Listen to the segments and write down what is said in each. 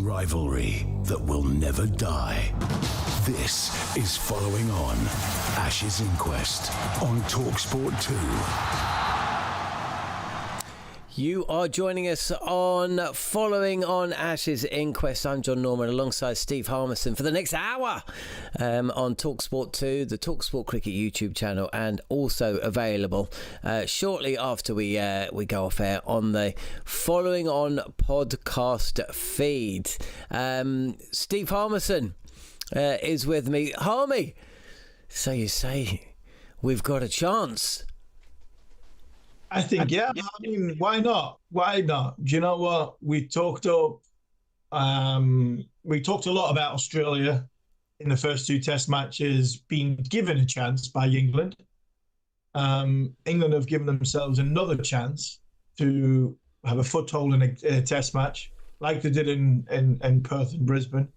rivalry that will never die. This is Following On, Ashes Inquest on talkSPORT 2. You are joining us on Following On Ashes Inquest. I'm Jon Norman alongside Steve Harmison for the next hour on talkSPORT 2, the talkSPORT Cricket YouTube channel, and also available shortly after we go off air on the Following On podcast feed. Steve Harmison is with me. Harmy, so you say we've got a chance? I think, yeah. I mean, why not? Why not? Do you know what? We talked a lot about Australia in the first two test matches being given a chance by England. England have given themselves another chance to have a foothold in a test match like they did in Perth and Brisbane.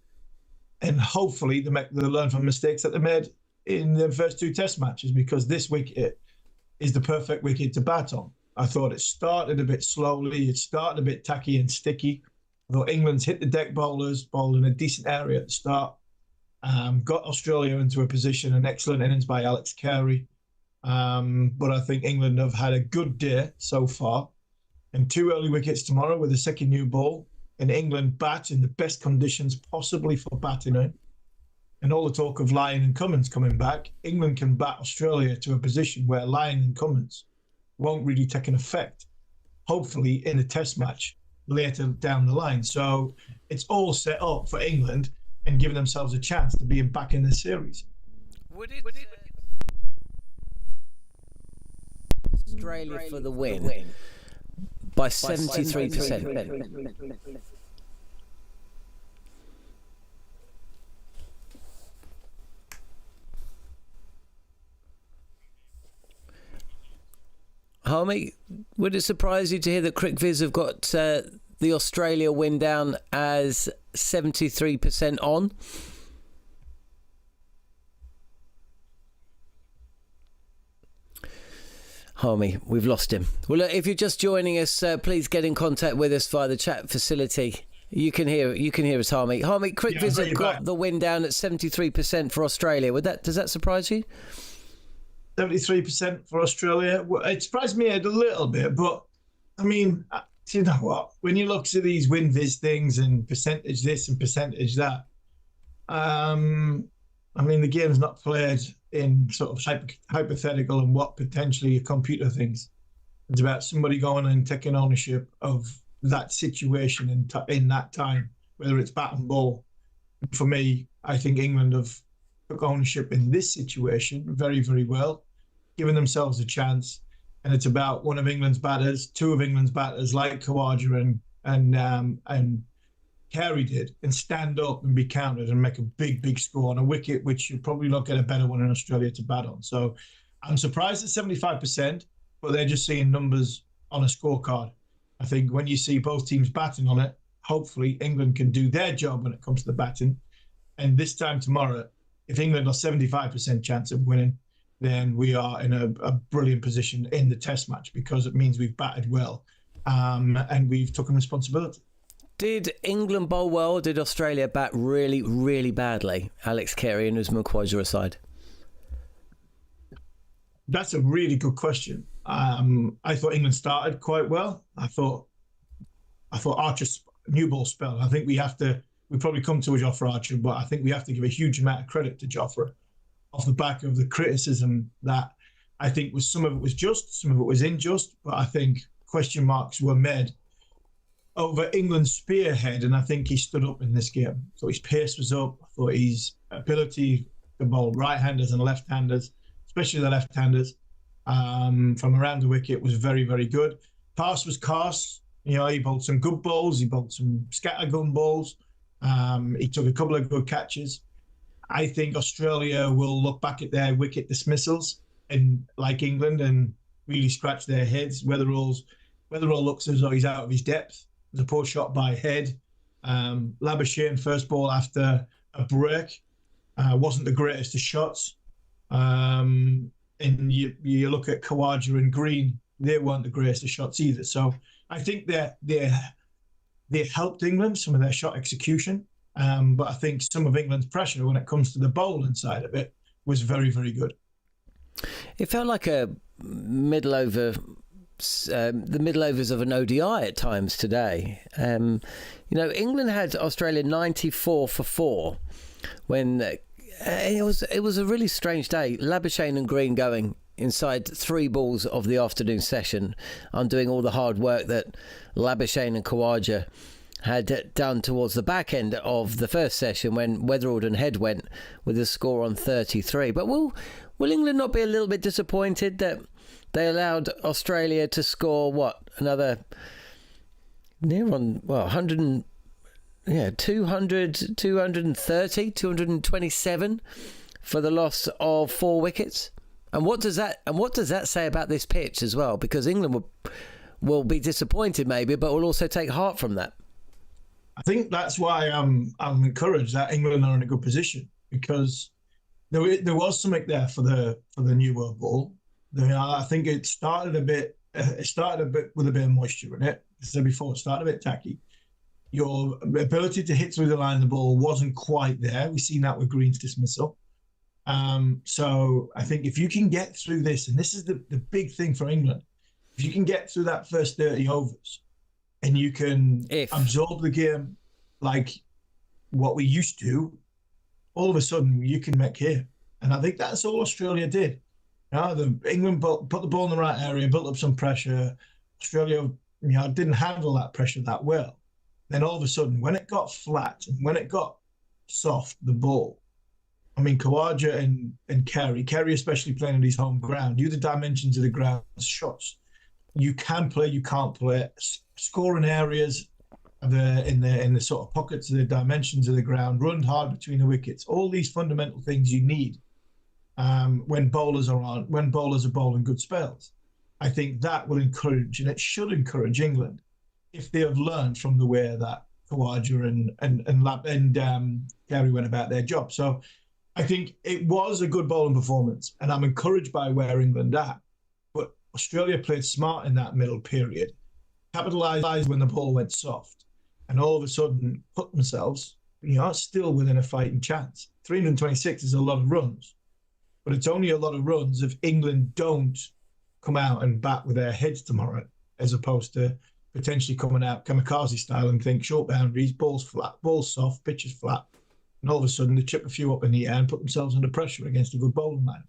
And hopefully they learn from mistakes that they made in the first two test matches, because this wicket is the perfect wicket to bat on. I thought it started a bit slowly. It started a bit tacky and sticky. Though England's hit the deck bowlers, bowled in a decent area at the start. Got Australia into a position, an excellent innings by Alex Carey. But I think England have had a good day so far. And two early wickets tomorrow with a second new ball. And England bat in the best conditions possibly for batting in. And all the talk of Lyon and Cummins coming back, England can bat Australia to a position where Lyon and Cummins won't really take an effect, hopefully in a test match later down the line. So it's all set up for England and giving themselves a chance to be back in the series. Would it Australia for the win by 73%? Harmy, would it surprise you to hear that CricViz have got the Australia win down as 73% on? Harmy, we've lost him. Well, look, if you're just joining us, please get in contact with us via the chat facility. You can hear us, Harmy. Harmy, CricViz have got the win down at 73% for Australia. Does that surprise you? 73% for Australia. Well, it surprised me a little bit, but I mean, you know what? When you look at these WinViz things and percentage this and percentage that, I mean, the game's not played in sort of hypothetical and what potentially a computer thinks. It's about somebody going and taking ownership of that situation in that time, whether it's bat and ball. And for me, I think England have took ownership in this situation very, very well, giving themselves a chance. And it's about one of England's batters, two of England's batters like Khawaja and Carey did, and stand up and be counted and make a big, big score on a wicket, which you probably not get a better one in Australia to bat on. So I'm surprised at 75%, but they're just seeing numbers on a scorecard. I think when you see both teams batting on it, hopefully England can do their job when it comes to the batting. And this time tomorrow, if England are 75% chance of winning, then we are in a brilliant position in the test match, because it means we've batted well and we've taken responsibility. Did England bowl well, or did Australia bat really, really badly? Alex Carey and Usman Khawaja aside. That's a really good question. I thought England started quite well. I thought Archer's new ball spell. I think we probably come to a Jofra Archer, but I think we have to give a huge amount of credit to Jofra off the back of the criticism that I think some of it was just, some of it was unjust, but I think question marks were made over England's spearhead, and I think he stood up in this game. So his pace was up. I thought his ability to bowl right-handers and left-handers, especially the left-handers, from around the wicket was very, very good. Pass was Cars. You know, he bowled some good balls. He bowled some scattergun balls. He took a couple of good catches. I think Australia will look back at their wicket dismissals and like England and really scratch their heads. Weatherall looks as though he's out of his depth. It was a poor shot by Head. Labuschagne first ball after a break wasn't the greatest of shots. And you look at Khawaja and Green, they weren't the greatest of shots either. So I think they're they helped England, some of their shot execution. But I think some of England's pressure when it comes to the bowling side of it was very, very good. It felt like a middle over, the middle overs of an ODI at times today. England had Australia 94 for 4 when it was a really strange day. Labuschagne and Green going inside 3 balls of the afternoon session, undoing all the hard work that Labuschagne and Khawaja had done towards the back end of the first session when Weatherald and Head went with a score on 33. But will England not be a little bit disappointed that they allowed Australia to score another near on 200, 230, 227 for the loss of 4 wickets? And what does that say about this pitch as well? Because England will be disappointed maybe, but will also take heart from that. I think that's why I'm encouraged that England are in a good position, because there was something there for the New World Ball. I think it started a bit with a bit of moisture in it. As I said before, it started a bit tacky. Your ability to hit through the line of the ball wasn't quite there. We've seen that with Green's dismissal. So I think if you can get through this, and this is the big thing for England, if you can get through that first 30 overs and you can absorb the game like what we used to, all of a sudden you can make hay. And I think that's all Australia did. England put the ball in the right area, built up some pressure. Australia, didn't handle that pressure that well. Then all of a sudden, when it got flat and when it got soft, the ball, Khawaja and Kerry especially playing on his home ground, the dimensions of the ground shots. You can play, you can't play. Scoring areas in the sort of pockets of the dimensions of the ground, run hard between the wickets. All these fundamental things you need when bowlers are bowling good spells. I think that will encourage, and it should encourage England if they have learned from the way that Khawaja and Kerry went about their job. So I think it was a good bowling performance, and I'm encouraged by where England are. But Australia played smart in that middle period, capitalised when the ball went soft, and all of a sudden put themselves, still within a fighting chance. 326 is a lot of runs, but it's only a lot of runs if England don't come out and bat with their heads tomorrow, as opposed to potentially coming out kamikaze style and think short boundaries, balls flat, balls soft, pitches flat. And all of a sudden, they chip a few up in the air and put themselves under pressure against a good bowling line.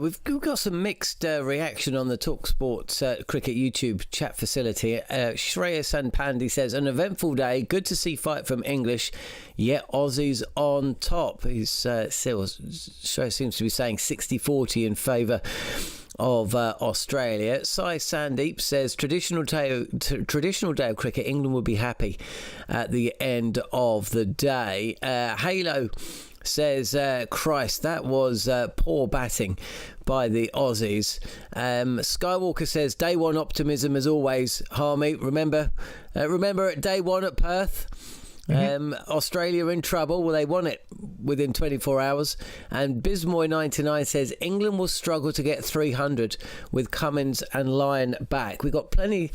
We've got some mixed reaction on the talkSPORT cricket YouTube chat facility. Shreyas and Pandy says, an eventful day, good to see fight from English, yet Aussies on top. Shreyas seems to be saying 60-40 in favour of Australia. Sai Sandeep says, traditional day of cricket, England would be happy at the end of the day. Halo says, Christ, that was poor batting by the Aussies. Skywalker says, day one optimism as always, Harmy. Remember at day one at Perth? Australia in trouble. Well, they won it within 24 hours. And Bismoy99 says England will struggle to get 300 with Cummins and Lyon back. We've got plenty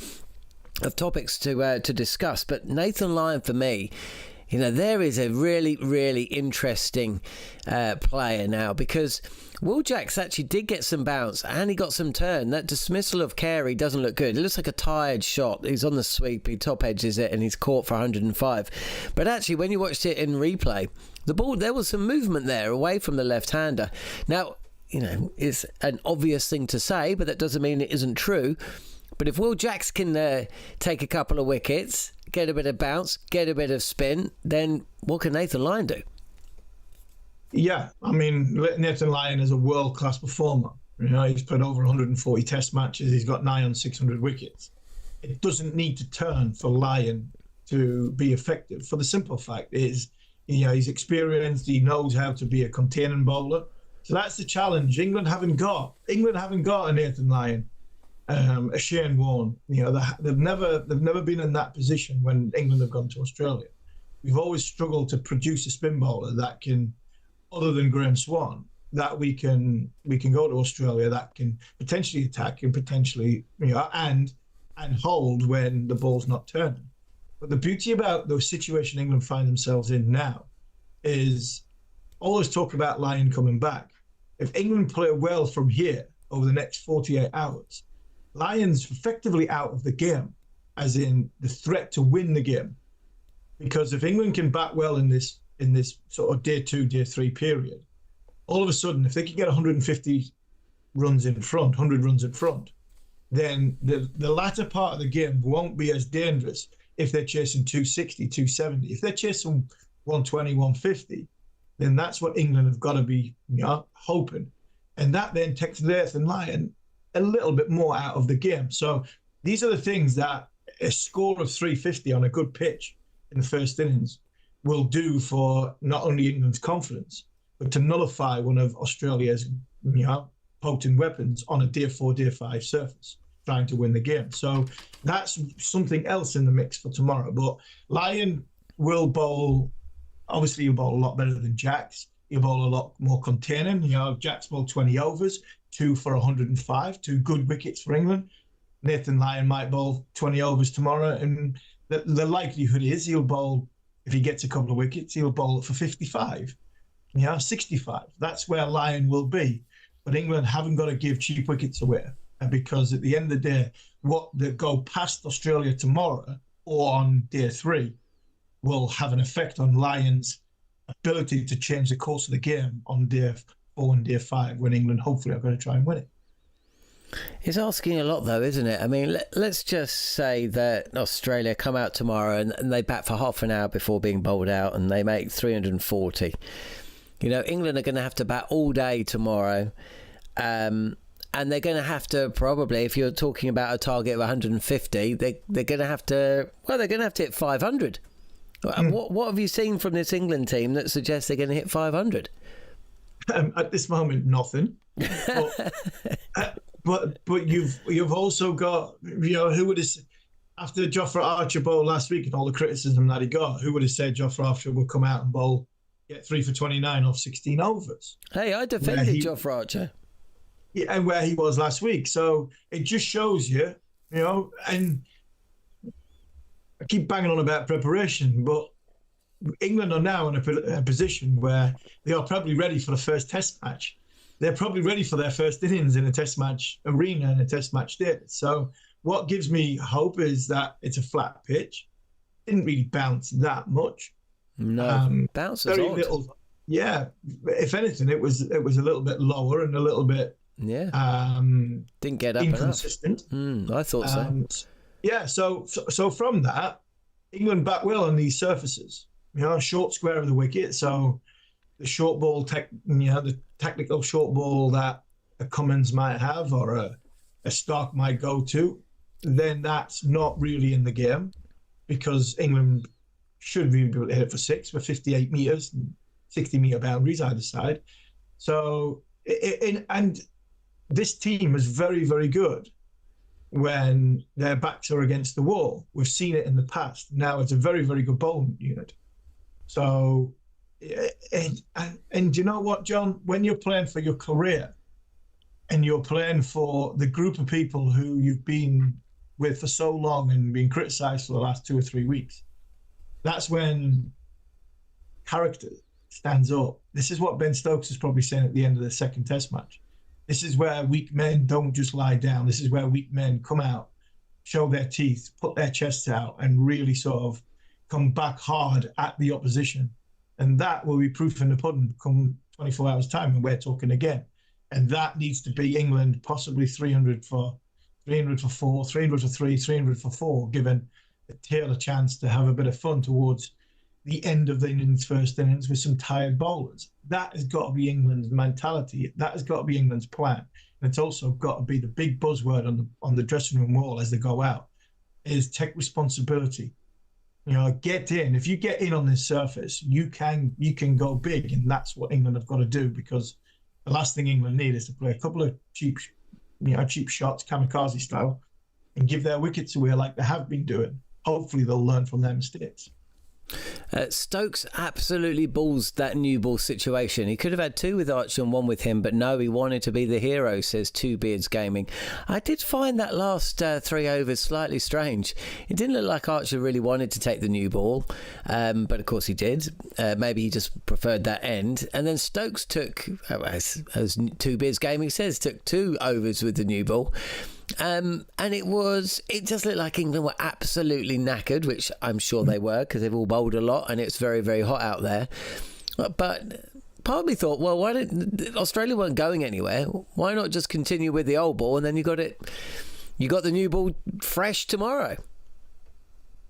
of topics to discuss, but Nathan Lyon for me, there is a really, really interesting player now, because Will Jacks actually did get some bounce and he got some turn. That dismissal of Carey doesn't look good. It looks like a tired shot. He's on the sweep, he top edges it and he's caught for 105. But actually, when you watched it in replay, the ball, there was some movement there away from the left-hander. Now, it's an obvious thing to say, but that doesn't mean it isn't true. But if Will Jacks can take a couple of wickets, get a bit of bounce, get a bit of spin, then what can Nathan Lyon do? Yeah, Nathan Lyon is a world-class performer. He's played over 140 test matches. He's got nigh on 600 wickets. It doesn't need to turn for Lyon to be effective. For the simple fact is, he's experienced. He knows how to be a containing bowler. So that's the challenge. England haven't got a Nathan Lyon, a Shane Warne. They've never been in that position when England have gone to Australia. We've always struggled to produce a spin bowler that can, other than Graham Swan, that we can go to Australia that can potentially attack and potentially and hold when the ball's not turning. But the beauty about the situation England find themselves in now is always talk about Lyon coming back. If England play well from here over the next 48 hours, Lyon's effectively out of the game, as in the threat to win the game. Because if England can bat well in this sort of day 2, day 3 period, all of a sudden, if they can get 150 runs in front, 100 runs in front, then the latter part of the game won't be as dangerous if they're chasing 260, 270. If they're chasing 120, 150, then that's what England have got to be hoping. And that then takes Nathan Lyon a little bit more out of the game. So these are the things that a score of 350 on a good pitch in the first innings will do for not only England's confidence, but to nullify one of Australia's potent weapons on a day 4, day 5 surface, trying to win the game. So that's something else in the mix for tomorrow. But Lyon will bowl, obviously he'll bowl a lot better than Jack's. He'll bowl a lot more containing. Jack's bowled 20 overs, 2 for 105, 2 good wickets for England. Nathan Lyon might bowl 20 overs tomorrow, and the likelihood is he'll bowl, if he gets a couple of wickets, he'll bowl for 55, 65. That's where Lyon will be. But England haven't got to give cheap wickets away, because at the end of the day, what they go past Australia tomorrow or on day 3 will have an effect on Lyon's ability to change the course of the game on day 4 and day 5, when England hopefully are going to try and win it. It's asking a lot, though, isn't it? I mean, let's just say that Australia come out tomorrow and they bat for half an hour before being bowled out and they make 340. England are going to have to bat all day tomorrow. And they're going to have to probably, if you're talking about a target of 150, they're going to have to hit 500. What have you seen from this England team that suggests they're going to hit 500? At this moment, nothing. But you've also got, who would have, after Jofra Archer bowled last week and all the criticism that he got, who would have said Jofra Archer would come out and bowl, get 3 for 29 off 16 overs? Hey, I defended Jofra Archer. Yeah, and where he was last week. So it just shows you, and I keep banging on about preparation, but England are now in a position where they are probably ready for the first test match. They're probably ready for their first innings in a test match arena and a test match status. So what gives me hope is that it's a flat pitch. Didn't really bounce that much. No, bounce is very odd. little. Yeah, if anything, it was a little bit lower and a little bit didn't get up inconsistent. enough. I thought so. Yeah, so from that, England bat well on these surfaces. Short square of the wicket. So the short ball, the technical short ball that a Cummins might have or a Stark might go to, then that's not really in the game, because England should be able to hit it for 6 with 58 metres and 60-metre boundaries either side. So, and this team is very, very good when their backs are against the wall. We've seen it in the past. Now it's a very, very good bowling unit. So, and you know what, John? When you're playing for your career and you're playing for the group of people who you've been with for so long and been criticised for the last 2 or 3 weeks, that's when character stands up. This is what Ben Stokes is probably saying at the end of the second test match. This is where weak men don't just lie down. This is where weak men come out, show their teeth, put their chests out, and really sort of come back hard at the opposition. And that will be proof in the pudding come 24 hours' time when we're talking again. And that needs to be England, possibly 300 for 4, 300 for 3, 300 for 4, giving the tail a chance to have a bit of fun towards the end of the innings, first innings, with some tired bowlers. That has got to be England's mentality. That has got to be England's plan. And it's also got to be the big buzzword on the dressing room wall as they go out, is take responsibility. Get in. If you get in on this surface, you can go big, and that's what England have got to do, because the last thing England need is to play a couple of cheap shots, kamikaze style, and give their wickets away like they have been doing. Hopefully they'll learn from their mistakes. Stokes absolutely balls that new ball situation. He could have had 2 with Archer and 1 with him, but no, he wanted to be the hero, says Two Beards Gaming. I did find that last 3 overs slightly strange. It didn't look like Archer really wanted to take the new ball, but of course he did. Maybe he just preferred that end. And then Stokes took, as Two Beards Gaming says, took 2 overs with the new ball. And it just looked like England were absolutely knackered, which I'm sure they were, because they've all bowled a lot and it's very, very hot out there. But part of me thought, well, why didn't Australia weren't going anywhere? Why not just continue with the old ball, and then you got the new ball fresh tomorrow?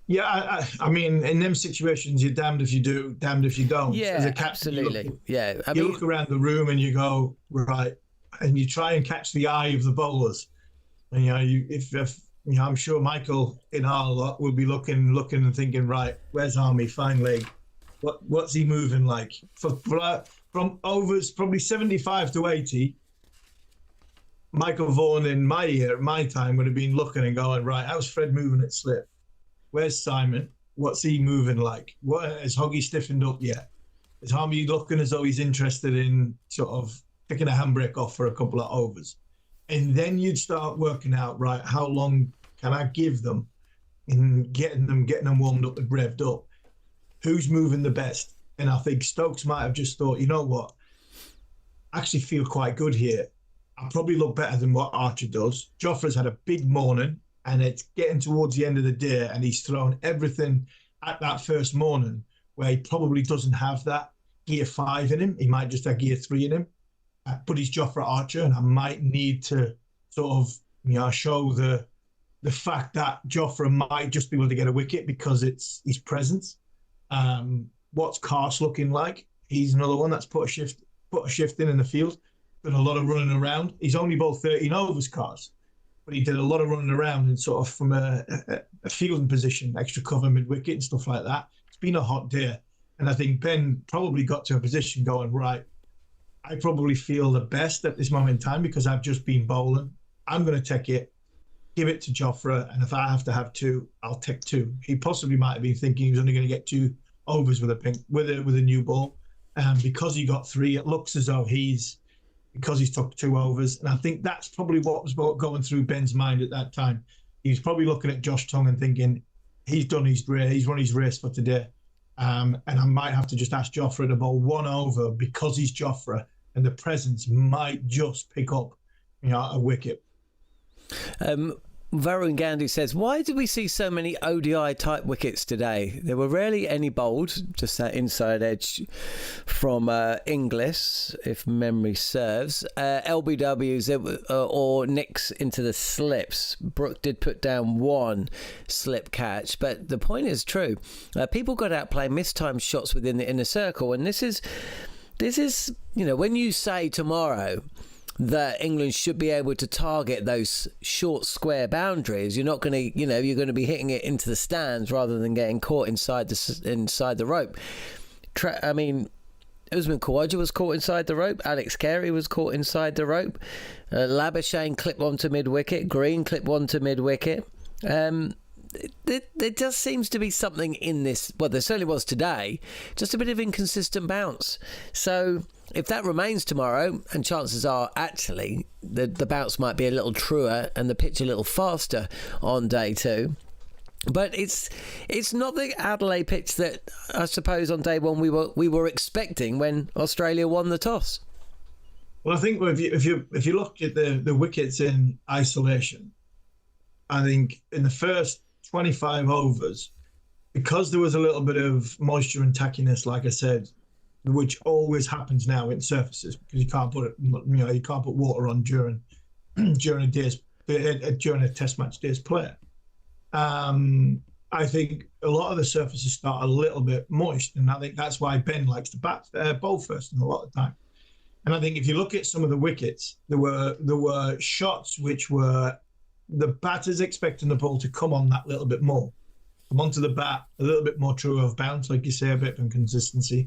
Yeah, I mean, in them situations, you're damned if you do, damned if you don't. Yeah, As a captain, absolutely. You look around the room and you go, right, and you try and catch the eye of the bowlers. And, if I'm sure Michael in our lot will be looking and thinking, right, where's Harmy? Fine leg. What's he moving like? From overs probably 75 to 80, Michael Vaughan in my time would have been looking and going, right, how's Fred moving at slip? Where's Simon? What's he moving like? Has Hoggy stiffened up yet? Is Harmy looking as though he's interested in sort of picking a handbrake off for a couple of overs? And then you'd start working out, right, how long can I give them in getting them warmed up and revved up? Who's moving the best? And I think Stokes might have just thought, you know what? I actually feel quite good here. I probably look better than what Archer does. Jofra's had a big morning, and it's getting towards the end of the day, and he's thrown everything at that first morning where he probably doesn't have that gear 5 in him. He might just have gear 3 in him. But he's Jofra Archer, and I might need to sort of, show the fact that Jofra might just be able to get a wicket because it's his presence. What's Karst looking like? He's another one that's put a shift in the field. Done a lot of running around. He's only bowled 13 overs, Karst, but he did a lot of running around and sort of from a fielding position, extra cover mid wicket and stuff like that. It's been a hot day, and I think Ben probably got to a position going, right, I probably feel the best at this moment in time because I've just been bowling. I'm going to take it, give it to Jofra, and if I have to have 2, I'll take 2. He possibly might have been thinking he was only going to get 2 overs with a new ball, and because he got 3, it looks as though he's took 2 overs, and I think that's probably what was going through Ben's mind at that time. He was probably looking at Josh Tongue and thinking he's done his race, he's run his race for today, and I might have to just ask Jofra to bowl 1 over because he's Jofra. And the presence might just pick up, a wicket. Varun Gandhi says, why did we see so many ODI type wickets today? There were rarely any bowled, just that inside edge from Inglis, if memory serves. LBWs or nicks into the slips. Brooke did put down 1 slip catch, but the point is true. People got out playing mistimed shots within the inner circle, and this is, when you say tomorrow that England should be able to target those short square boundaries, you're not going to, you're going to be hitting it into the stands rather than getting caught inside the rope. Usman Khawaja was caught inside the rope. Alex Carey was caught inside the rope. Labuschagne clipped one to mid-wicket. Green clipped one to mid-wicket. There just seems to be something in this. Well, there certainly was today. Just a bit of inconsistent bounce. So if that remains tomorrow, and chances are actually the bounce might be a little truer and the pitch a little faster on day 2. But it's not the Adelaide pitch that I suppose on day 1 we were expecting when Australia won the toss. Well, I think if you look at the wickets in isolation, I think in the first 25 overs, because there was a little bit of moisture and tackiness, like I said, which always happens now in surfaces because you can't put water on during a test match day's play. I think a lot of the surfaces start a little bit moist, and I think that's why Ben likes to bowl first a lot of the time. And I think if you look at some of the wickets, there were shots which were the batters expecting the ball to come on that little bit more, come onto the bat a little bit more true of bounce, like you say, a bit of inconsistency.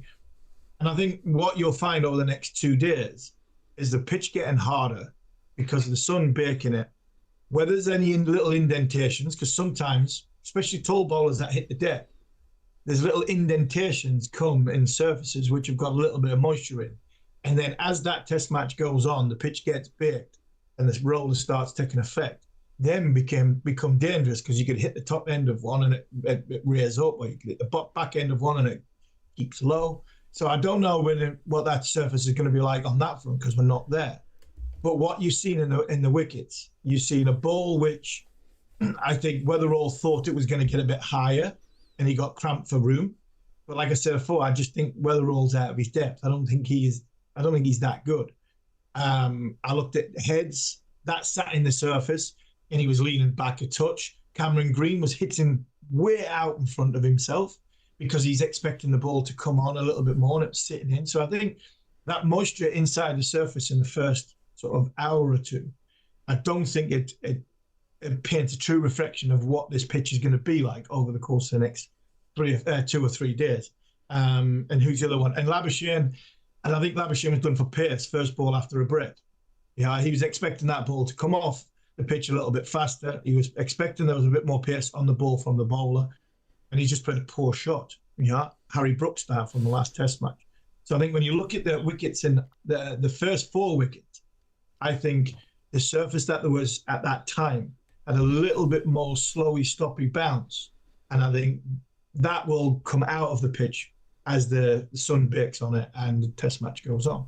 And I think what you'll find over the next 2 days is the pitch getting harder because of the sun baking it. Whether there's any little indentations, because sometimes, especially tall bowlers that hit the deck, there's little indentations come in surfaces which have got a little bit of moisture in. And then as that test match goes on, the pitch gets baked and this roller starts taking effect. Then become dangerous because you could hit the top end of one and it rears up, or you could hit the back end of one and it keeps low. So I don't know what that surface is going to be like on that front because we're not there. But what you've seen in the wickets, you've seen a ball which I think Weatherall thought it was going to get a bit higher, and he got cramped for room. But like I said before, I just think Weatherall's out of his depth. I don't think he's that good. I looked at heads that sat in the surface, and he was leaning back a touch. Cameron Green was hitting way out in front of himself because he's expecting the ball to come on a little bit more, and it's sitting in. So I think that moisture inside the surface in the first sort of hour or two, I don't think it paints a true reflection of what this pitch is going to be like over the course of the next 2 or 3 days. And who's the other one? And Labuschagne, and I think Labuschagne was done for pace, first ball after a break. Yeah, he was expecting that ball to come off the pitch a little bit faster. He was expecting there was a bit more pace on the ball from the bowler, and he just played a poor shot. Yeah, Harry Brooks style from the last Test match. So I think when you look at the wickets in the first 4 wickets, I think the surface that there was at that time had a little bit more slowy, stoppy bounce, and I think that will come out of the pitch as the sun bakes on it and the Test match goes on.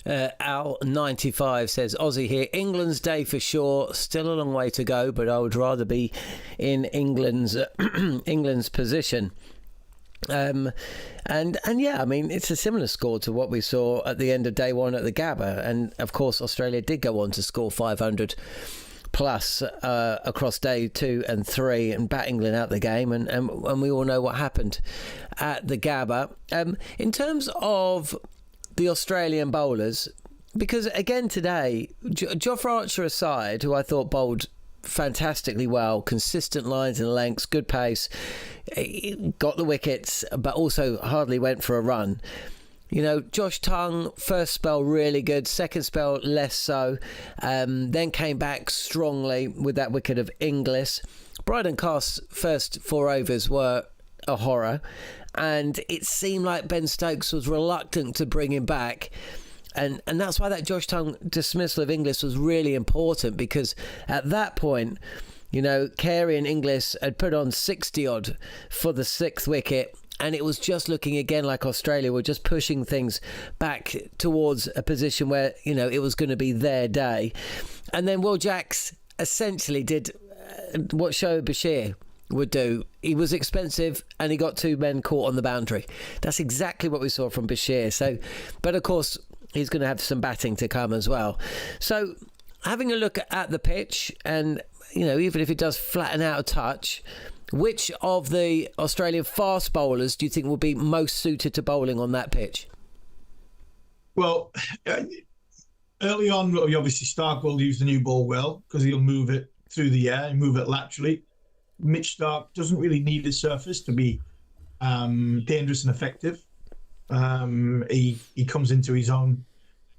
Al95 says, Aussie here, England's day for sure, still a long way to go, but I would rather be in England's position. And yeah, I mean, it's a similar score to what we saw at the end of day one at the Gabba, and of course Australia did go on to score 500 plus across day 2 and 3 and bat England out the game, and we all know what happened at the Gabba. In terms of the Australian bowlers, because again today, Jofra Archer aside, who I thought bowled fantastically well, consistent lines and lengths, good pace, got the wickets, but also hardly went for a run. You know, Josh Tongue, first spell really good, second spell less so, then came back strongly with that wicket of Inglis. Bryden Carr's first 4 overs were a horror, and it seemed like Ben Stokes was reluctant to bring him back. And that's why that Josh Tongue dismissal of Inglis was really important, because at that point, you know, Carey and Inglis had put on 60-odd for the 6th wicket, and it was just looking again like Australia were just pushing things back towards a position where, you know, it was going to be their day. And then Will Jacks essentially did what Shoaib Bashir would do. He was expensive and he got 2 men caught on the boundary. That's exactly what we saw from Bashir. So, but of course, he's going to have some batting to come as well. So having a look at the pitch, and, you know, even if it does flatten out a touch, which of the Australian fast bowlers do you think will be most suited to bowling on that pitch? Well, early on, obviously Stark will use the new ball well because he'll move it through the air and move it laterally. Mitch Stark doesn't really need the surface to be dangerous and effective. He comes into his own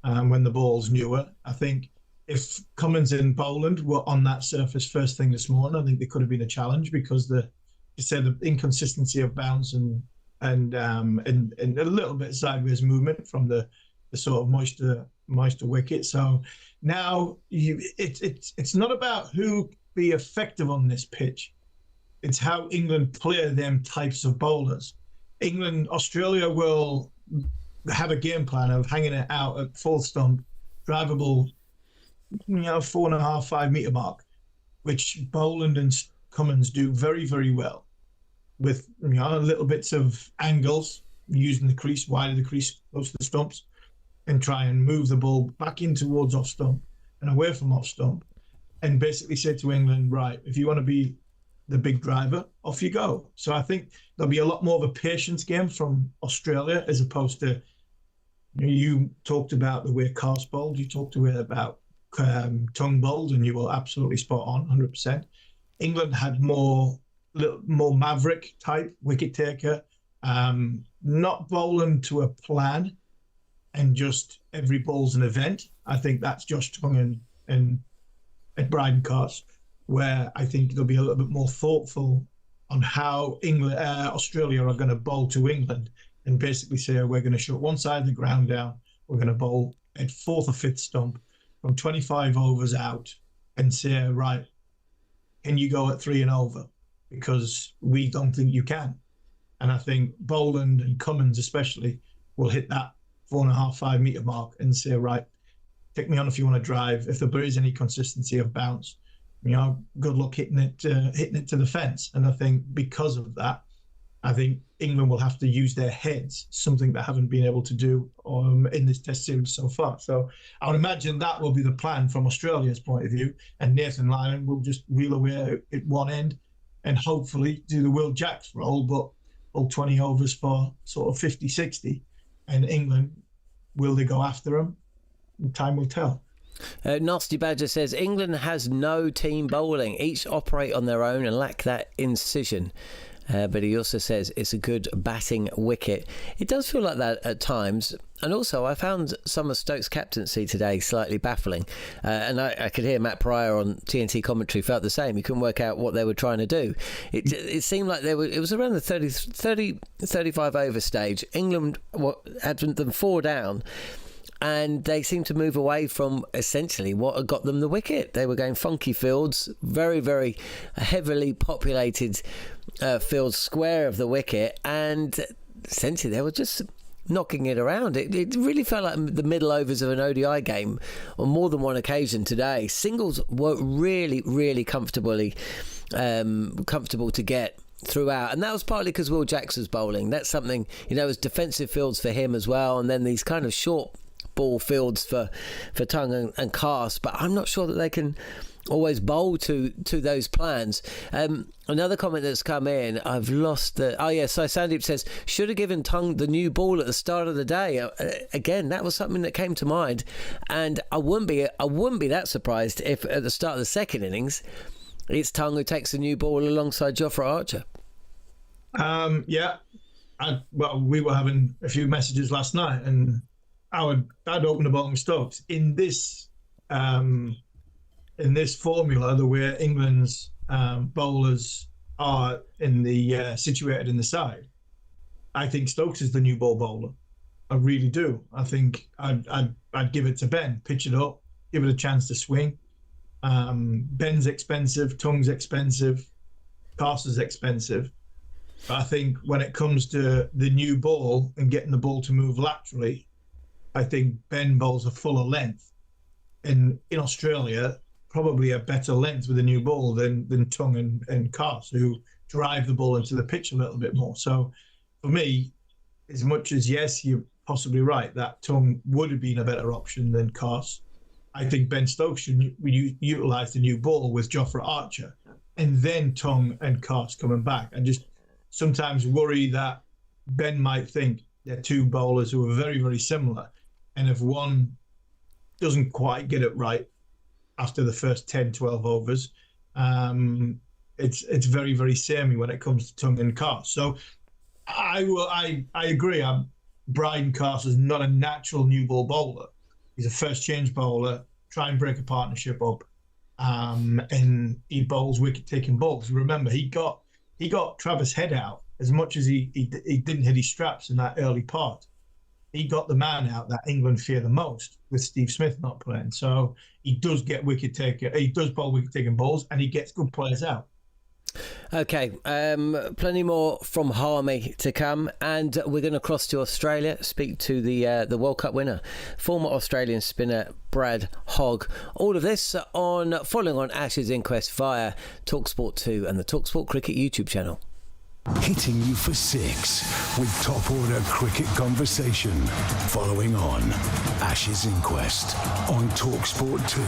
when the ball's newer. I think if Cummins and Boland were on that surface first thing this morning, I think there could have been a challenge, because the inconsistency of bounce and a little bit sideways movement from the sort of moisture wicket. So now it's not about who be effective on this pitch. It's how England play them types of bowlers. Australia will have a game plan of hanging it out at full stump, drivable, 4.5, 5 metre mark, which Boland and Cummins do very, very well, with little bits of angles, using the crease, wide of the crease, close to the stumps, and try and move the ball back in towards off stump and away from off stump, and basically say to England, right, if you want to be the big driver, off you go. So I think there'll be a lot more of a patience game from Australia, as opposed to, you talked about the way Carr's bowled, you talked about Tongue bowled, and you were absolutely spot on, 100%. England had more maverick type wicket taker, not bowling to a plan and just every ball's an event. I think that's Josh Tongue and Bryden Carr, where I think they'll be a little bit more thoughtful on how Australia are going to bowl to England, and basically say we're going to shut one side of the ground down, we're going to bowl at fourth or fifth stump from 25 overs out, and say, right, can you go at 3 and over? Because we don't think you can. And I think Boland and Cummins especially will hit that 4.5, 5 metre mark and say, right, take me on if you want to drive. If there is any consistency of bounce, good luck hitting it to the fence. And I think because of that, I think England will have to use their heads, something they haven't been able to do in this Test series so far. So I would imagine that will be the plan from Australia's point of view. And Nathan Lyon will just wheel away at one end and hopefully do the Will Jacks role, but all 20 overs for sort of 50, 60. And England, will they go after them? Time will tell. Nasty Badger says England has no team bowling. Each operate on their own and lack that incision. But he also says it's a good batting wicket. It does feel like that at times. And also, I found some of Stokes' captaincy today slightly baffling. And I could hear Matt Pryor on TNT commentary felt the same. He couldn't work out what they were trying to do. It seemed like it was around the 35 over stage. England had them 4 down. And they seemed to move away from essentially what had got them the wicket. They were going funky fields, very, very heavily populated fields, square of the wicket, and essentially they were just knocking it around. It really felt like the middle overs of an ODI game on more than one occasion today. Singles were really, really comfortable to get throughout, and that was partly because Will Jacks was bowling. That's something, it was defensive fields for him as well, and then these kind of short ball fields for Tongue and Cast, but I'm not sure that they can always bowl to those plans. Another comment that's come in, I've lost the... Oh, yeah, so Sandeep says, should have given Tongue the new ball at the start of the day. Again, that was something that came to mind, and I wouldn't be that surprised if at the start of the second innings, it's Tongue who takes the new ball alongside Jofra Archer. Yeah. We were having a few messages last night, and I'd open the bottom Stokes in this formula, the way England's bowlers are situated in the side. I think Stokes is the new ball bowler. I really do. I think I'd give it to Ben, pitch it up, give it a chance to swing. Ben's expensive, Tongue's expensive, Carter's expensive. But I think when it comes to the new ball and getting the ball to move laterally, I think Ben bowls a fuller length. And in Australia, probably a better length with a new ball than Tongue and Cast, who drive the ball into the pitch a little bit more. So for me, as much as, yes, you're possibly right, that Tongue would have been a better option than Cast, I think Ben Stokes should utilise the new ball with Jofra Archer and then Tongue and Cast coming back. And just sometimes worry that Ben might think they're two bowlers who are very, very similar. And if one doesn't quite get it right after the first 10, 12 overs, it's very, very samey when it comes to Tongue and Cast. So I agree. Brydon Cast is not a natural new ball bowler. He's a first change bowler, try and break a partnership up, and he bowls wicket-taking balls. Remember, he got Travis Head out as much as he didn't hit his straps in that early part. He got the man out that England fear the most with Steve Smith not playing. So he does get bowl wicket-taking balls, and he gets good players out. Okay, plenty more from Harmy to come, and we're going to cross to Australia, speak to the World Cup winner, former Australian spinner Brad Hogg. All of this following on Ash's Inquest via talkSPORT 2 and the talkSPORT Cricket YouTube channel. Hitting you for 6 with top order cricket conversation. Following on Ash's Inquest on talkSPORT 2.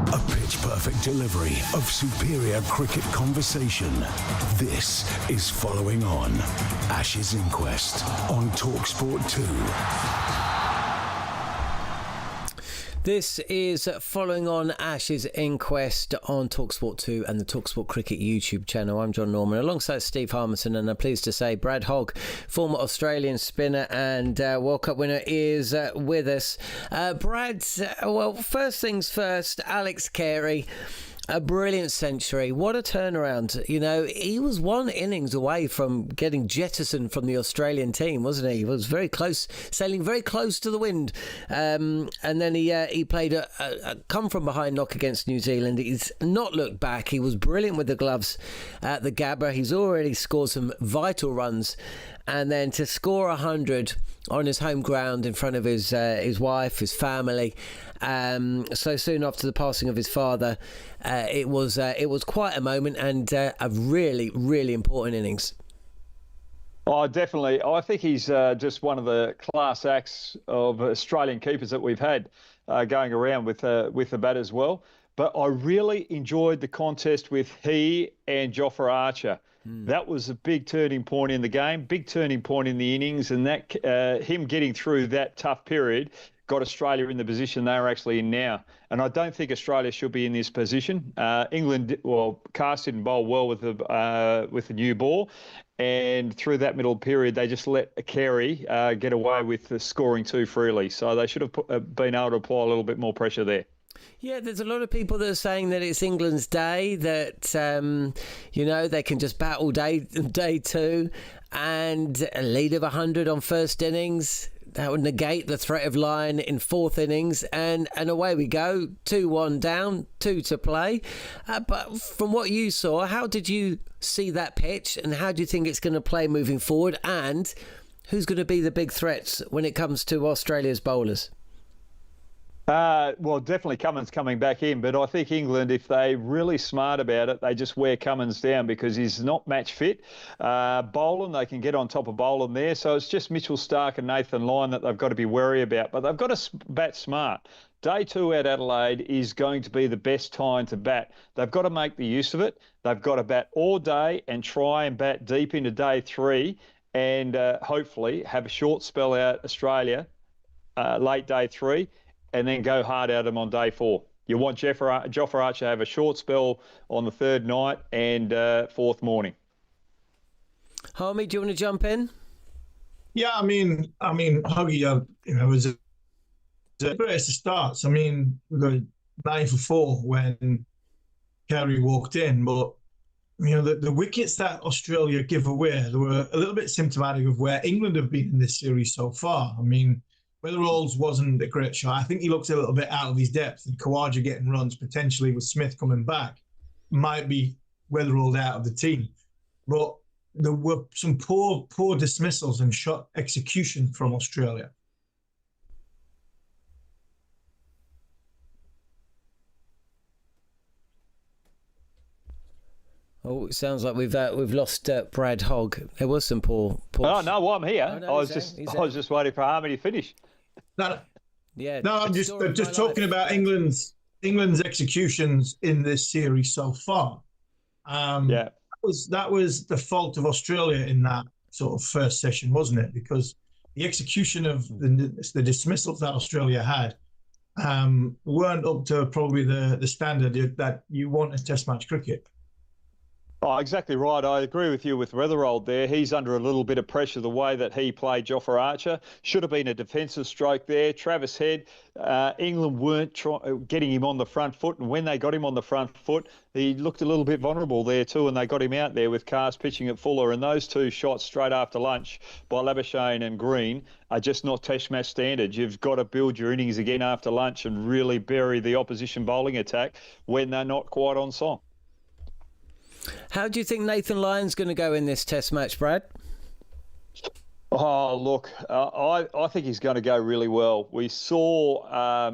A pitch-perfect delivery of superior cricket conversation. This is Following On. Ashes Inquest on talkSPORT 2. This is Following On Ashes Inquest on talkSPORT 2 and the talkSPORT Cricket YouTube channel. I'm Jon Norman alongside Steve Harmison, and I'm pleased to say Brad Hogg, former Australian spinner and World Cup winner, is with us. Brad, well, first things first, Alex Carey. A brilliant century. What a turnaround. You know, he was one innings away from getting jettisoned from the Australian team, wasn't he? He was very close, sailing very close to the wind. And then he played a come-from-behind knock against New Zealand. He's not looked back. He was brilliant with the gloves at the Gabba. He's already scored some vital runs. And then to score 100 on his home ground in front of his wife, his family, so soon after the passing of his father, it was quite a moment and a really, really important innings. Oh, definitely. I think he's just one of the class acts of Australian keepers that we've had going around with the bat as well. But I really enjoyed the contest with he and Jofra Archer. That was a big turning point in the game, big turning point in the innings, and that him getting through that tough period got Australia in the position they're actually in now. And I don't think Australia should be in this position. England, Cast didn't bowl well with the new ball, and through that middle period, they just let Carey get away with scoring too freely. So they should have been able to apply a little bit more pressure there. Yeah, there's a lot of people that are saying that it's England's day, that, they can just bat all day two, and a lead of 100 on first innings. That would negate the threat of Lyon in fourth innings, and away we go, 2-1 down, 2 to play. But from what you saw, how did you see that pitch, and how do you think it's going to play moving forward, and who's going to be the big threats when it comes to Australia's bowlers? Well, definitely Cummins coming back in, but I think England, if they're really smart about it, they just wear Cummins down because he's not match fit. Boland, they can get on top of Boland there, so it's just Mitchell Starc and Nathan Lyon that they've got to be wary about, but they've got to bat smart. Day 2 at Adelaide is going to be the best time to bat. They've got to make the use of it. They've got to bat all day and try and bat deep into day 3 and hopefully have a short spell out Australia late day 3. And then go hard at them on day 4. You want Jofra Archer to have a short spell on the third night and fourth morning. Harmy, do you want to jump in? Yeah, I mean, Huggy, it was the greatest of starts. I mean, we got 9 for 4 when Carey walked in, but the wickets that Australia give away, they were a little bit symptomatic of where England have been in this series so far. I mean, Weatherall's wasn't a great shot. I think he looks a little bit out of his depth, and Khawaja getting runs potentially with Smith coming back might be Weatherall out of the team. But there were some poor dismissals and shot execution from Australia. Oh, it sounds like we've lost Brad Hogg. There was some poor. Oh no, well, I'm here. Oh, no, I was just waiting for Harmy to finish. No, yeah. No, I'm just talking about England's executions in this series so far. Yeah, that was the fault of Australia in that sort of first session, wasn't it? Because the execution of the dismissals that Australia had weren't up to probably the standard that you want in Test match cricket. Oh, exactly right. I agree with you with Weatherall there. He's under a little bit of pressure the way that he played Jofra Archer. Should have been a defensive stroke there. Travis Head, England weren't getting him on the front foot, and when they got him on the front foot, he looked a little bit vulnerable there too, and they got him out there with Cast pitching at Fuller, and those 2 shots straight after lunch by Labuschagne and Green are just not Test match standards. You've got to build your innings again after lunch and really bury the opposition bowling attack when they're not quite on song. How do you think Nathan Lyon's going to go in this Test match, Brad? Oh, look, I think he's going to go really well. We saw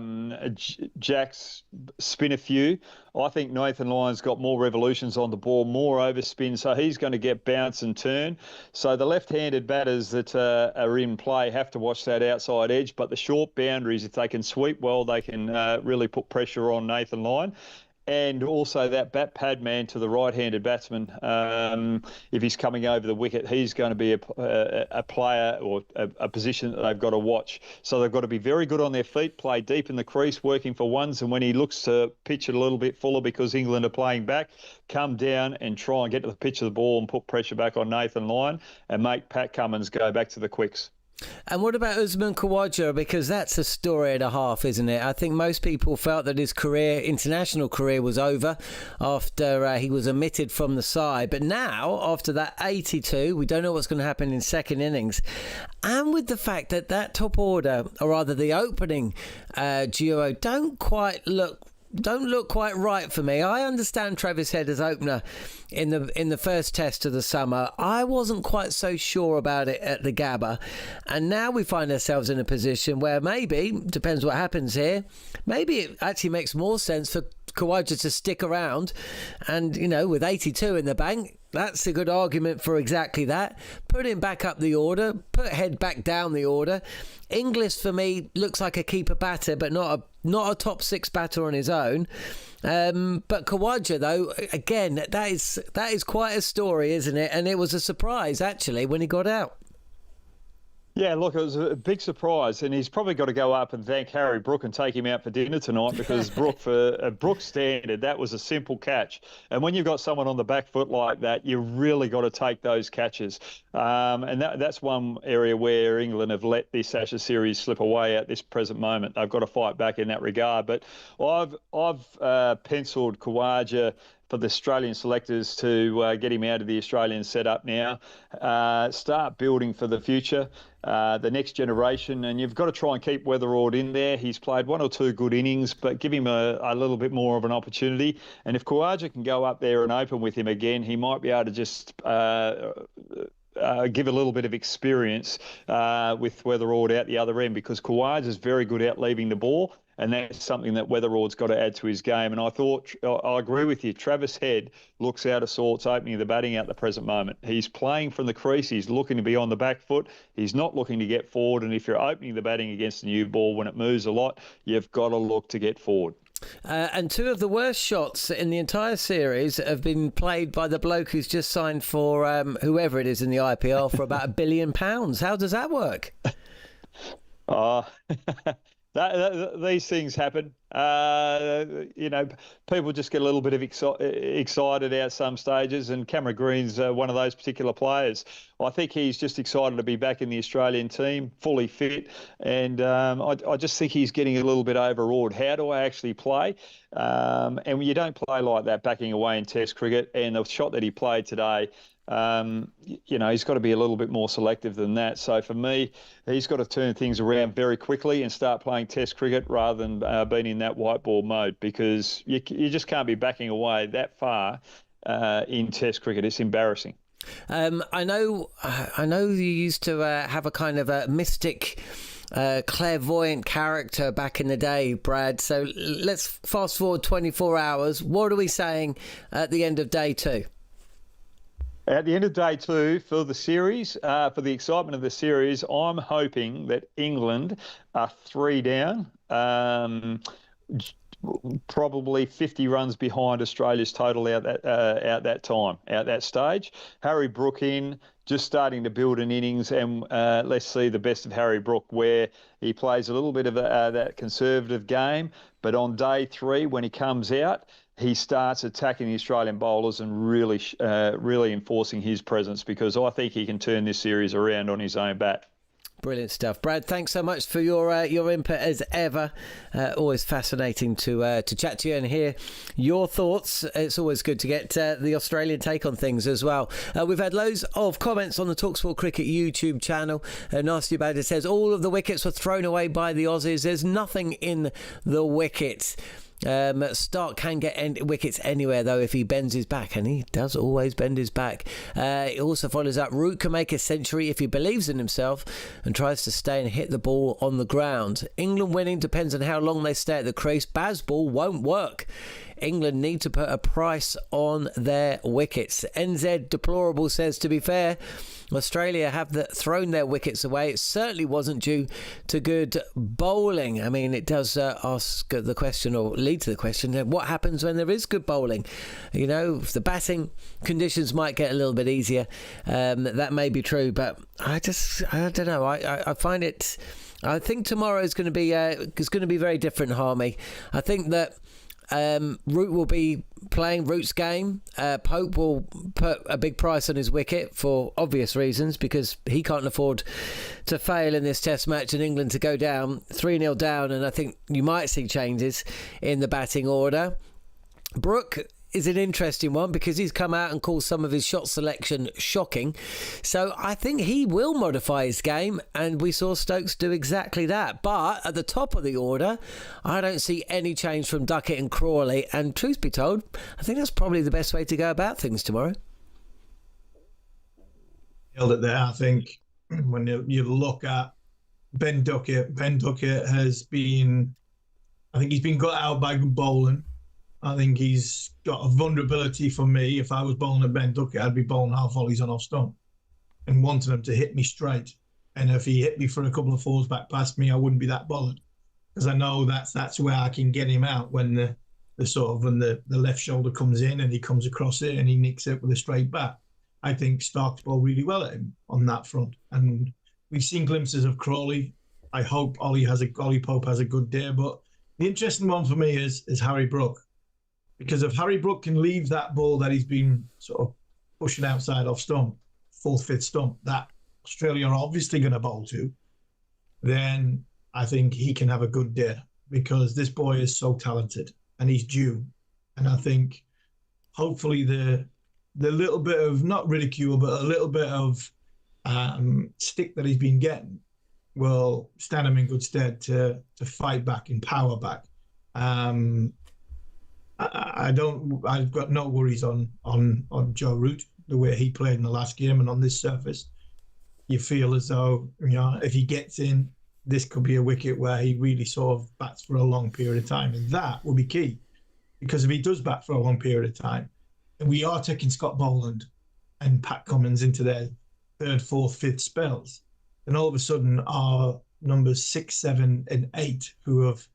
Jack's spin a few. I think Nathan Lyon's got more revolutions on the ball, more overspin, so he's going to get bounce and turn. So the left-handed batters that are in play have to watch that outside edge, but the short boundaries, if they can sweep well, they can really put pressure on Nathan Lyon. And also that bat pad man to the right-handed batsman, if he's coming over the wicket, he's going to be a player or a position that they've got to watch. So they've got to be very good on their feet, play deep in the crease, working for ones. And when he looks to pitch it a little bit fuller because England are playing back, come down and try and get to the pitch of the ball and put pressure back on Nathan Lyon and make Pat Cummins go back to the quicks. And what about Usman Khawaja? Because that's a story and a half, isn't it? I think most people felt that his international career was over after he was omitted from the side. But now, after that 82, we don't know what's going to happen in second innings. And with the fact that that top order, or rather the opening duo, don't look quite right for me. I understand Travis Head as opener in the first test of the summer. I wasn't quite so sure about it at the Gabba, and now we find ourselves in a position where maybe, depends what happens here, maybe it actually makes more sense for Khawaja to stick around, and with 82 in the bank, that's a good argument for exactly that. Put him back up the order, put Head back down the order. Inglis for me looks like a keeper batter, but not a top six batter on his own. But Khawaja, though, again, that is quite a story, isn't it? And it was a surprise actually when he got out. Yeah, look, it was a big surprise, and he's probably got to go up and thank Harry Brook and take him out for dinner tonight, because Brook, for a Brook standard, that was a simple catch. And when you've got someone on the back foot like that, you really got to take those catches. And that's one area where England have let this Ashes series slip away at this present moment. They've got to fight back in that regard. But I've penciled Khawaja for the Australian selectors to get him out of the Australian setup now, start building for the future, the next generation, and you've got to try and keep Weatherald in there. He's played one or two good innings, but give him a little bit more of an opportunity. And if Khawaja can go up there and open with him again, he might be able to just give a little bit of experience with Weatherald out the other end, because Khawaja is very good at leaving the ball. And that's something that Weatherald's got to add to his game. And I agree with you. Travis Head looks out of sorts opening the batting at the present moment. He's playing from the crease. He's looking to be on the back foot. He's not looking to get forward. And if you're opening the batting against a new ball when it moves a lot, you've got to look to get forward. And two of the worst shots in the entire series have been played by the bloke who's just signed for whoever it is in the IPL for about £1 billion. How does that work? These things happen. People just get a little bit of excited at some stages, and Cameron Green's one of those particular players. I think he's just excited to be back in the Australian team, fully fit, and I just think he's getting a little bit overawed. How do I actually play? And when you don't play like that, backing away in Test cricket, and the shot that he played today, he's got to be a little bit more selective than that. So for me, he's got to turn things around very quickly and start playing Test cricket rather than being in that white ball mode, because you just can't be backing away that far in Test cricket. It's embarrassing. I know you used to have a kind of a mystic, clairvoyant character back in the day, Brad. So let's fast forward 24 hours. What are we saying at the end of day two? At the end of day two for the series, for the excitement of the series, I'm hoping that England are 3 down, probably 50 runs behind Australia's total out that stage. Harry Brook in, just starting to build an innings, and let's see the best of Harry Brook, where he plays a little bit of that conservative game, but on day 3 when he comes out, he starts attacking the Australian bowlers and really enforcing his presence, because I think he can turn this series around on his own bat. Brilliant stuff, Brad. Thanks so much for your input as ever. Always fascinating to chat to you and hear your thoughts. It's always good to get the Australian take on things as well. We've had loads of comments on the talkSPORT Cricket YouTube channel. Nasty About It says all of the wickets were thrown away by the Aussies. There's nothing in the wickets. Stark can get wickets anywhere, though, if he bends his back, and he does always bend his back. He also follows up, Root can make a century if he believes in himself and tries to stay and hit the ball on the ground. England winning depends on how long they stay at the crease. Bazball won't work. England need to put a price on their wickets. NZ Deplorable says, to be fair, Australia have thrown their wickets away. It certainly wasn't due to good bowling. I mean, it does ask the question, or lead to the question, what happens when there is good bowling? You know, if the batting conditions might get a little bit easier, that may be true, but I don't know. I find it, I think tomorrow is going to be very different, Harmy. I think that Root will be playing Root's game. Pope will put a big price on his wicket for obvious reasons, because he can't afford to fail in this test match and England to go down 3-0 down, and I think you might see changes in the batting order. Brook is an interesting one because he's come out and called some of his shot selection shocking. So I think he will modify his game, and we saw Stokes do exactly that. But at the top of the order, I don't see any change from Duckett and Crawley. And truth be told, I think that's probably the best way to go about things tomorrow. Nailed it there. I think when you look at Ben Duckett has been, I think he's been got out by good bowling. I think he's got a vulnerability for me. If I was bowling at Ben Duckett, I'd be bowling half volleys on off stump and wanting him to hit me straight. And if he hit me for a couple of fours back past me, I wouldn't be that bothered, because I know that's where I can get him out when the left shoulder comes in and he comes across it and he nicks it with a straight bat. I think Stark's bowled really well at him on that front. And we've seen glimpses of Crawley. I hope Ollie Pope has a good day. But the interesting one for me is Harry Brook. Because if Harry Brook can leave that ball that he's been sort of pushing outside off stump, fourth, fifth stump, that Australia are obviously going to bowl to, then I think he can have a good day, because this boy is so talented and he's due. And I think hopefully the little bit of, not ridicule, but a little bit of stick that he's been getting will stand him in good stead to fight back and power back. I've got no worries on Joe Root, the way he played in the last game, and on this surface, you feel as though, you know, if he gets in, this could be a wicket where he really sort of bats for a long period of time, and that will be key, because if he does bat for a long period of time, and we are taking Scott Boland and Pat Cummins into their third, fourth, fifth spells, then all of a sudden our numbers 6, 7, and 8, who have,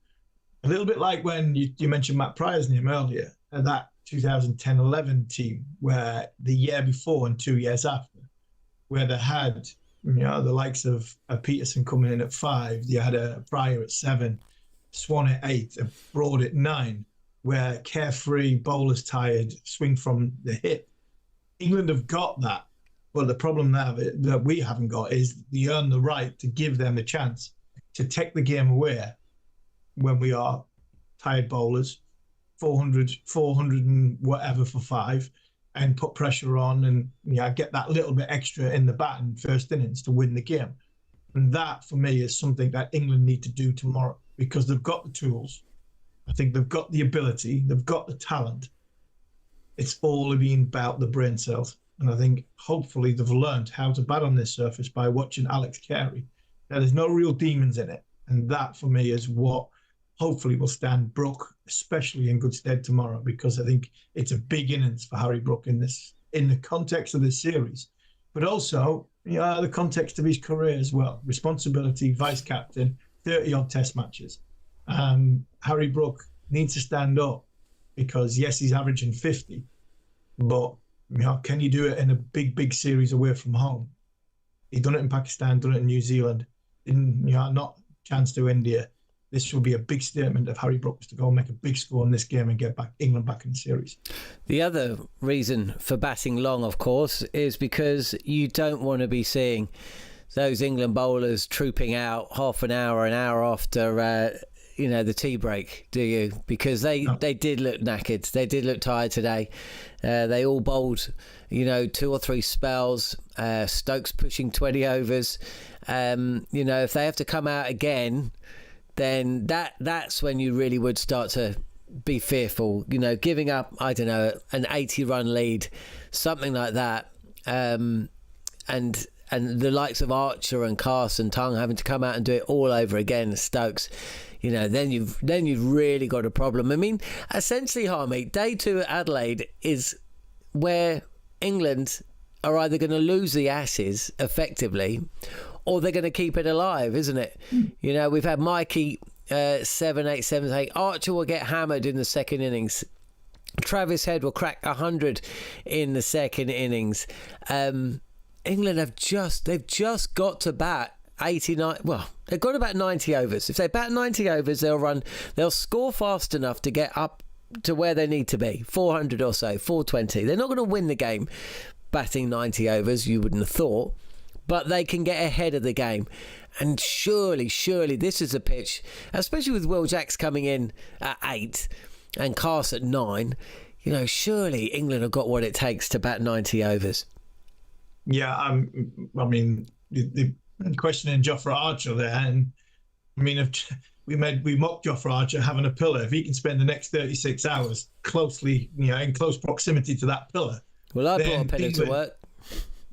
a little bit like when you mentioned Matt Pryor's name earlier, and that 2010-11 team, where the year before and 2 years after, where they had, you know, the likes of Peterson coming in at 5, you had a Pryor at 7, Swan at 8, a Broad at 9, where carefree, bowlers tired, swing from the hip. England have got that. Well, the problem that we haven't got is they earn the right to give them the chance to take the game away when we are tired bowlers, 400 and whatever for 5, and put pressure on and, you know, get that little bit extra in the batting first innings to win the game. And that, for me, is something that England need to do tomorrow, because they've got the tools. I think they've got the ability, they've got the talent. It's all been about the brain cells. And I think hopefully they've learned how to bat on this surface by watching Alex Carey. Now, there's no real demons in it. And that, for me, is what hopefully will stand Brook, especially in good stead tomorrow, because I think it's a big innings for Harry Brook in the context of this series, but also, you know, the context of his career as well. Responsibility, vice captain, 30-odd test matches. Harry Brook needs to stand up, because yes, he's averaging 50, but, you know, can you do it in a big series away from home? He done it in Pakistan, done it in New Zealand, not chance to India. This will be a big statement of Harry Brooks to go and make a big score in this game and get England back in the series. The other reason for batting long, of course, is because you don't want to be seeing those England bowlers trooping out half an hour after the tea break, do you? Because they did look knackered. They did look tired today. They all bowled, 2 or 3 spells. Stokes pushing 20 overs. If they have to come out again, then that's when you really would start to be fearful, giving up, I don't know, an 80-run lead, something like that, and the likes of Archer and Carson Tongue having to come out and do it all over again, Stokes, then you've really got a problem. I mean, essentially, Harmy, day 2 at Adelaide is where England are either going to lose the Ashes effectively, or they're going to keep it alive, isn't it? We've had Mikey 7-8, 7-8. Archer will get hammered in the second innings. Travis Head will crack 100 in the second innings. England they've just got to bat 89. Well, they've got about 90 overs. If they bat 90 overs, they'll score fast enough to get up to where they need to be, 400 or so, 420. They're not going to win the game batting 90 overs, you wouldn't have thought, but they can get ahead of the game. And surely this is a pitch, especially with Will Jacks coming in at 8 and Carse at 9, surely England have got what it takes to bat 90 overs. Yeah, I mean, the questioning Jofra Archer there, and I mean, if we mocked Jofra Archer having a pillar, if he can spend the next 36 hours closely, in close proximity to that pillar. Well, I brought a pillar to work.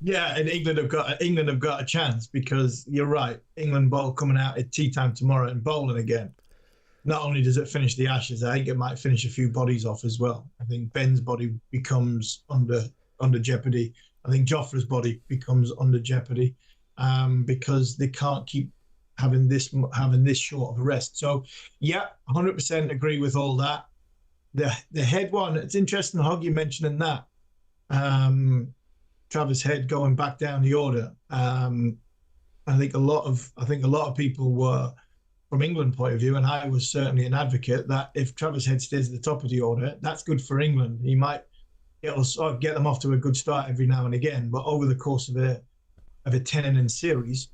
Yeah, and England have got a chance, because you're right. England bowl coming out at tea time tomorrow and bowling again. Not only does it finish the Ashes, I think it might finish a few bodies off as well. I think Ben's body becomes under jeopardy. I think Jofra's body becomes under jeopardy, because they can't keep having this short of a rest. So, yeah, 100% agree with all that. The Head one, it's interesting, Hogg, you mentioning that. Travis Head going back down the order. I think a lot of people were, from England point of view, and I was certainly an advocate, that if Travis Head stays at the top of the order, that's good for England. It'll sort of get them off to a good start every now and again, but over the course of a 10-inning series,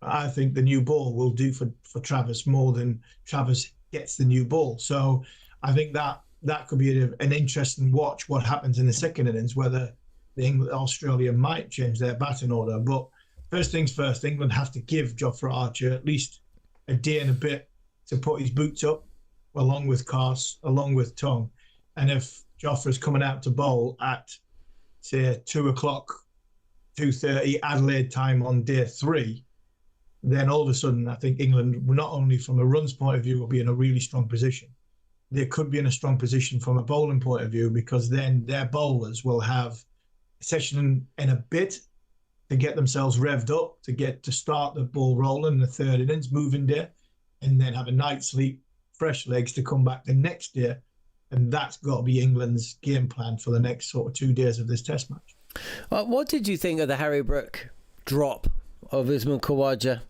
I think the new ball will do for Travis more than Travis gets the new ball. So I think that could be an interesting watch, what happens in the second innings, whether Australia might change their batting order. But first things first, England have to give Jofra Archer at least a day and a bit to put his boots up, along with Carse, along with Tongue. And if Jofra's coming out to bowl at, say, 2:30 Adelaide time on day 3, then all of a sudden I think England, not only from a runs point of view, will be in a really strong position. They could be in a strong position from a bowling point of view, because then their bowlers will have a session in a bit to get themselves revved up, to start the ball rolling in the third innings, moving day, and then have a night's sleep, fresh legs to come back the next day. And that's got to be England's game plan for the next sort of 2 days of this Test match. What did you think of the Harry Brook drop of Usman Khawaja?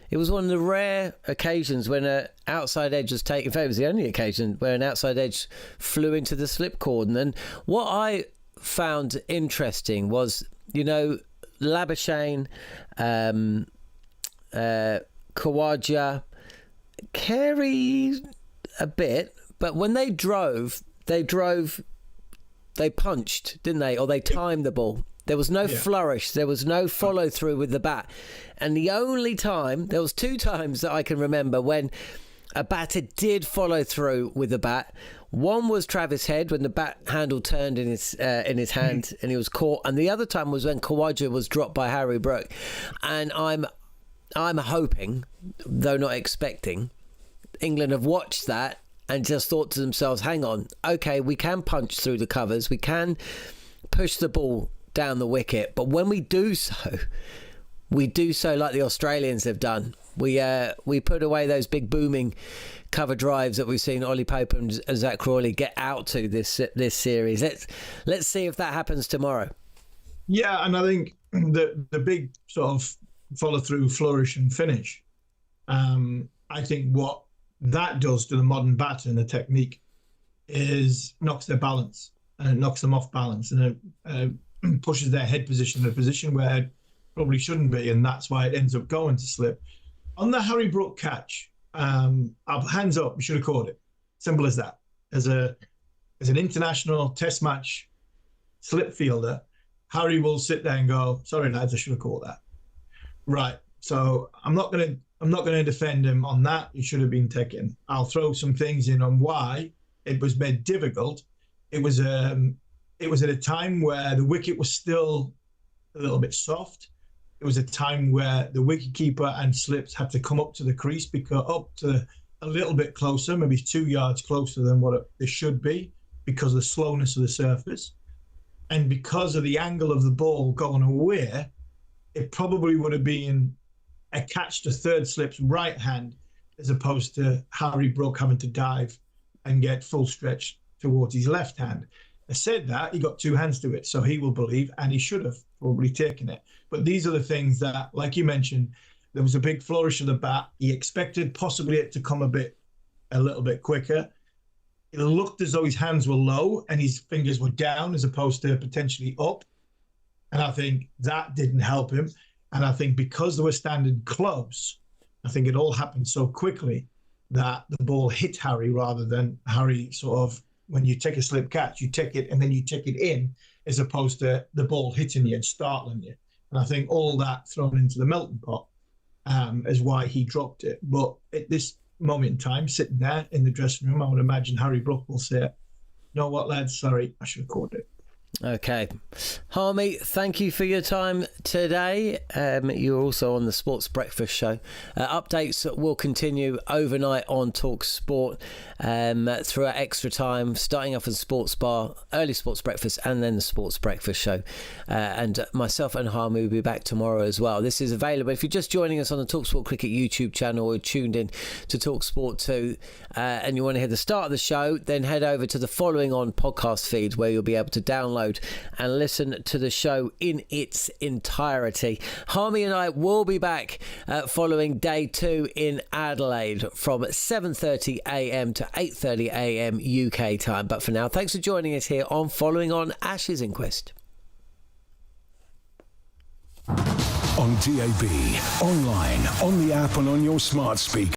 It was one of the rare occasions when an outside edge was taken. In fact, it was the only occasion where an outside edge flew into the slip cordon. And what I found interesting was, Labuschagne, Khawaja, Carey a bit. But when they punched, didn't they? Or they timed the ball. There was no flourish. There was no follow through with the bat. And the only time, there was 2 times that I can remember when a batter did follow through with the bat. One was Travis Head, when the bat handle turned in his hand and he was caught. And the other time was when Khawaja was dropped by Harry Brook. And I'm hoping, though not expecting, England have watched that and just thought to themselves, hang on, okay, we can punch through the covers, we can push the ball down the wicket, but when we do so like the Australians have done. We put away those big booming cover drives that we've seen Ollie Pope and Zach Crawley get out to this series. Let's see if that happens tomorrow. Yeah, and I think the big sort of follow through, flourish and finish. I think what that does to the modern batter and the technique is knocks their balance, and it knocks them off balance, and it pushes their head position in a position where it probably shouldn't be, and that's why it ends up going to slip. On the Harry Brook catch, hands up, you should have caught it. Simple as that. As an international Test match slip fielder, Harry will sit there and go, "Sorry lads, I should have caught that." Right. So I'm not going to defend him on that. He should have been taken. I'll throw some things in on why it was made difficult. It was at a time where the wicket was still a little bit soft. It was a time where the wicketkeeper and slips had to come up to the crease, because up to a little bit closer, maybe 2 yards closer than what they should be, because of the slowness of the surface. And because of the angle of the ball going away, it probably would have been a catch to third slip's right hand, as opposed to Harry Brook having to dive and get full stretch towards his left hand. I said that, he got two hands to it, so he will believe, and he should have probably taken it. But these are the things that, like you mentioned, there was a big flourish of the bat. He expected possibly it to come a little bit quicker. It looked as though his hands were low and his fingers were down as opposed to potentially up. And I think that didn't help him. And I think because they were standing close, I think it all happened so quickly that the ball hit Harry, rather than Harry sort of, when you take a slip catch, you take it and then you take it in, as opposed to the ball hitting you and startling you. And I think all that thrown into the melting pot is why he dropped it. But at this moment in time, sitting there in the dressing room, I would imagine Harry Brook will say, "You know what, lads, sorry, I should have caught it." Okay. Harmy, thank you for your time today. You're also on the Sports Breakfast Show. Updates will continue overnight on talkSPORT throughout extra time, starting off with the Sports Bar, early Sports Breakfast, and then the Sports Breakfast Show. And myself and Harmy will be back tomorrow as well. This is available. If you're just joining us on the talkSPORT Cricket YouTube channel or tuned in to talkSPORT 2 and you want to hear the start of the show, then head over to the following on podcast feed, where you'll be able to download and listen to the show in its entirety. Harmy and I will be back following day 2 in Adelaide from 7:30 a.m. to 8:30 a.m. UK time. But for now, thanks for joining us here on Following On Ashes Inquest. On DAB, online, on the app and on your smart speaker.